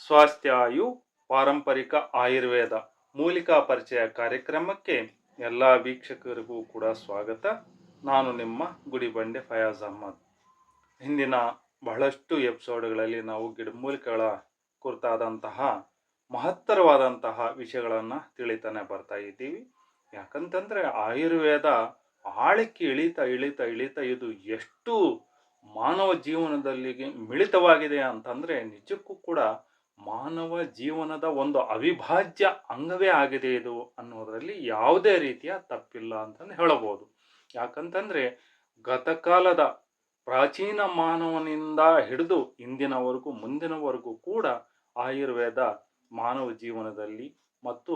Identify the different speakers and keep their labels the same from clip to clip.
Speaker 1: ಸ್ವಾಸ್ಥ್ಯಾಯು ಪಾರಂಪರಿಕ ಆಯುರ್ವೇದ ಮೂಲಿಕಾ ಪರಿಚಯ ಕಾರ್ಯಕ್ರಮಕ್ಕೆ ಎಲ್ಲ ವೀಕ್ಷಕರಿಗೂ ಕೂಡ ಸ್ವಾಗತ. ನಾನು ನಿಮ್ಮ ಗುಡಿಬಂಡೆ ಫಯಾಜ್ ಅಹ್ಮದ್. ಹಿಂದಿನ ಬಹಳಷ್ಟು ಎಪಿಸೋಡ್ಗಳಲ್ಲಿ ನಾವು ಗಿಡಮೂಲಿಕೆಗಳ ಕುರಿತಾದಂತಹ ಮಹತ್ತರವಾದಂತಹ ವಿಷಯಗಳನ್ನು ತಿಳಿತಾನೆ ಬರ್ತಾ ಇದ್ದೀವಿ. ಯಾಕಂತಂದರೆ ಆಯುರ್ವೇದ ಆಳಕ್ಕೆ ಇಳಿತಾ ಇಳಿತಾ ಇಳಿತಾ ಇದು ಎಷ್ಟು ಮಾನವ ಜೀವನದಲ್ಲಿ ಮಿಳಿತವಾಗಿದೆ ಅಂತಂದರೆ ನಿಜಕ್ಕೂ ಕೂಡ ಮಾನವ ಜೀವನದ ಒಂದು ಅವಿಭಾಜ್ಯ ಅಂಗವೇ ಆಗಿದೆ ಇದು ಅನ್ನೋದರಲ್ಲಿ ಯಾವುದೇ ರೀತಿಯ ತಪ್ಪಿಲ್ಲ ಅಂತಂದು ಹೇಳಬಹುದು. ಯಾಕಂತಂದರೆ ಗತಕಾಲದ ಪ್ರಾಚೀನ ಮಾನವನಿಂದ ಹಿಡಿದು ಇಂದಿನವರೆಗೂ ಮುಂದಿನವರೆಗೂ ಕೂಡ ಆಯುರ್ವೇದ ಮಾನವ ಜೀವನದಲ್ಲಿ ಮತ್ತು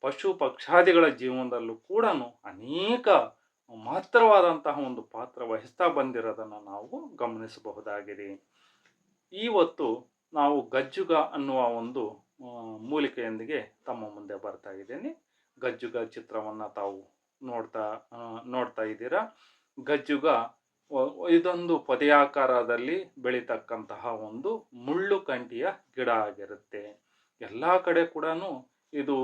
Speaker 1: ಪಶು ಪಕ್ಷಾದಿಗಳ ಜೀವನದಲ್ಲೂ ಕೂಡ ಅನೇಕ ಮಹತ್ತರವಾದಂತಹ ಒಂದು ಪಾತ್ರ ವಹಿಸ್ತಾ ಬಂದಿರೋದನ್ನು ನಾವು ಗಮನಿಸಬಹುದಾಗಿದೆ. ಇವತ್ತು ನಾವು ಗಜ್ಜುಗ ಅನ್ನುವ ಒಂದು ಮೂಲಿಕೆಯೊಂದಿಗೆ ತಮ್ಮ ಮುಂದೆ ಬರ್ತಾ ಇದ್ದೇನೆ. ಗಜ್ಜುಗ ಚಿತ್ರವನ್ನು ತಾವು ನೋಡ್ತಾ ಇದ್ದೀರಾ. ಗಜ್ಜುಗ ಇದೊಂದು ಪೊದೆಯಾಕಾರದಲ್ಲಿ ಬೆಳೀತಕ್ಕಂತಹ ಒಂದು ಮುಳ್ಳು ಕಂಟಿಯ ಗಿಡ ಆಗಿರುತ್ತೆ. ಎಲ್ಲ ಕಡೆ ಕೂಡ ಇದು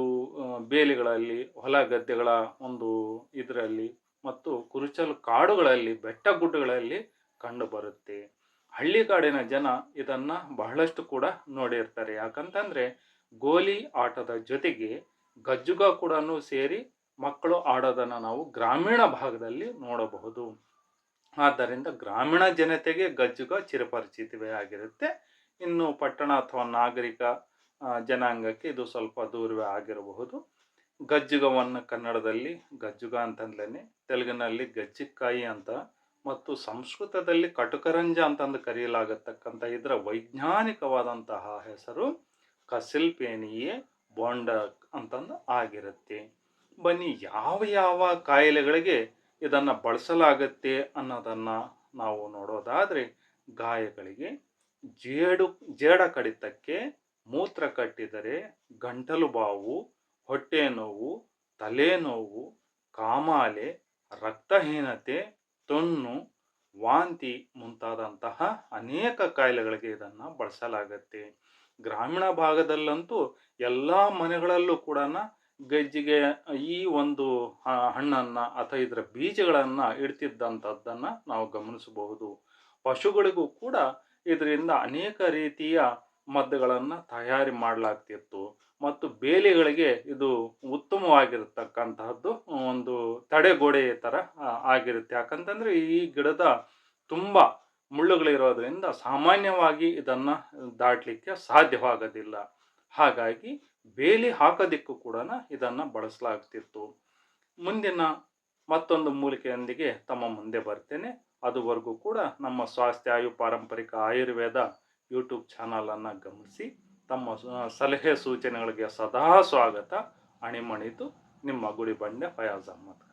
Speaker 1: ಬೇಲಿಗಳಲ್ಲಿ, ಹೊಲ ಗದ್ದೆಗಳ ಒಂದು ಇದರಲ್ಲಿ ಮತ್ತು ಕುರುಚಲು ಕಾಡುಗಳಲ್ಲಿ, ಬೆಟ್ಟ ಗುಡ್ಡಗಳಲ್ಲಿ ಕಂಡು ಬರುತ್ತೆ. ಹಳ್ಳಿಗಾಡಿನ ಜನ ಇದನ್ನು ಬಹಳಷ್ಟು ಕೂಡ ನೋಡಿರ್ತಾರೆ. ಯಾಕಂತಂದರೆ ಗೋಲಿ ಆಟದ ಜೊತೆಗೆ ಗಜ್ಜುಗ ಕೂಡ ಸೇರಿ ಮಕ್ಕಳು ಆಡೋದನ್ನು ನಾವು ಗ್ರಾಮೀಣ ಭಾಗದಲ್ಲಿ ನೋಡಬಹುದು. ಆದ್ದರಿಂದ ಗ್ರಾಮೀಣ ಜನತೆಗೆ ಗಜ್ಜುಗ ಚಿರಪರಿಚಿತವೇ ಆಗಿರುತ್ತೆ. ಇನ್ನು ಪಟ್ಟಣ ಅಥವಾ ನಾಗರಿಕ ಜನಾಂಗಕ್ಕೆ ಇದು ಸ್ವಲ್ಪ ದೂರವೇ ಆಗಿರಬಹುದು. ಗಜ್ಜುಗವನ್ನು ಕನ್ನಡದಲ್ಲಿ ಗಜ್ಜುಗ ಅಂತಂದ್ಲೇ, ತೆಲುಗಿನಲ್ಲಿ ಗಜ್ಜಿಕಾಯಿ ಅಂತ ಮತ್ತು ಸಂಸ್ಕೃತದಲ್ಲಿ ಕಟುಕರಂಜ ಅಂತಂದು ಕರೆಯಲಾಗತಕ್ಕಂಥ ಇದರ ವೈಜ್ಞಾನಿಕವಾದಂತಹ ಹೆಸರು ಕಸಿಲ್ಪೇನಿಯೆ ಬೋಂಡಕ್ ಅಂತಂದು ಆಗಿರುತ್ತೆ. ಬನ್ನಿ, ಯಾವ ಯಾವ ಕಾಯಿಲೆಗಳಿಗೆ ಇದನ್ನು ಬಳಸಲಾಗತ್ತೆ ಅನ್ನೋದನ್ನು ನಾವು ನೋಡೋದಾದರೆ, ಗಾಯಗಳಿಗೆ, ಜೇಡ ಕಡಿತಕ್ಕೆ, ಮೂತ್ರ ಕಟ್ಟಿದರೆ, ಗಂಟಲು ಬಾವು, ಹೊಟ್ಟೆ ನೋವು, ತಲೆನೋವು, ಕಾಮಾಲೆ, ರಕ್ತಹೀನತೆ, ತೊನ್ನು, ವಾಂತಿ ಮುಂತಾದಂತಹ ಅನೇಕ ಕಾಯಿಲೆಗಳಿಗೆ ಇದನ್ನು ಬಳಸಲಾಗತ್ತೆ. ಗ್ರಾಮೀಣ ಭಾಗದಲ್ಲಂತೂ ಎಲ್ಲ ಮನೆಗಳಲ್ಲೂ ಕೂಡ ಗಜ್ಜಿಗೆ ಈ ಒಂದು ಹಣ್ಣನ್ನು ಅಥವಾ ಇದರ ಬೀಜಗಳನ್ನು ಇಡ್ತಿದ್ದಂಥದ್ದನ್ನು ನಾವು ಗಮನಿಸಬಹುದು. ಪಶುಗಳಿಗೂ ಕೂಡ ಇದರಿಂದ ಅನೇಕ ರೀತಿಯ ಮದ್ದುಗಳನ್ನು ತಯಾರಿ ಮಾಡಲಾಗ್ತಿತ್ತು ಮತ್ತು ಬೇಲಿಗಳಿಗೆ ಇದು ಉತ್ತಮವಾಗಿರತಕ್ಕಂತಹದ್ದು ಒಂದು ತಡೆಗೋಡೆ ಥರ ಆಗಿರುತ್ತೆ. ಯಾಕಂತಂದರೆ ಈ ಗಿಡದ ತುಂಬ ಮುಳ್ಳುಗಳಿರೋದ್ರಿಂದ ಸಾಮಾನ್ಯವಾಗಿ ಇದನ್ನು ದಾಟಲಿಕ್ಕೆ ಸಾಧ್ಯವಾಗೋದಿಲ್ಲ. ಹಾಗಾಗಿ ಬೇಲಿ ಹಾಕೋದಿಕ್ಕೂ ಕೂಡ ಇದನ್ನು ಬಳಸಲಾಗ್ತಿತ್ತು. ಮುಂದಿನ ಮತ್ತೊಂದು ಮೂಲಿಕೆಯೊಂದಿಗೆ ತಮ್ಮ ಮುಂದೆ ಬರ್ತೇನೆ. ಅದುವರೆಗೂ ಕೂಡ ನಮ್ಮ ಸ್ವಾಸ್ಥ್ಯಾಯು ಪಾರಂಪರಿಕ ಆಯುರ್ವೇದ ಯೂಟ್ಯೂಬ್ ಚಾನಲನ್ನು ಗಮನಿಸಿ. ತಮ್ಮ ಸಲಹೆ ಸೂಚನೆಗಳಿಗೆ ಸದಾ ಸ್ವಾಗತ. ಅಣಿಮಣಿದು ನಿಮ್ಮ ಗುಡಿಬಂಡೆ ಫಯಾಜ್ ಅಹ್ಮದ್.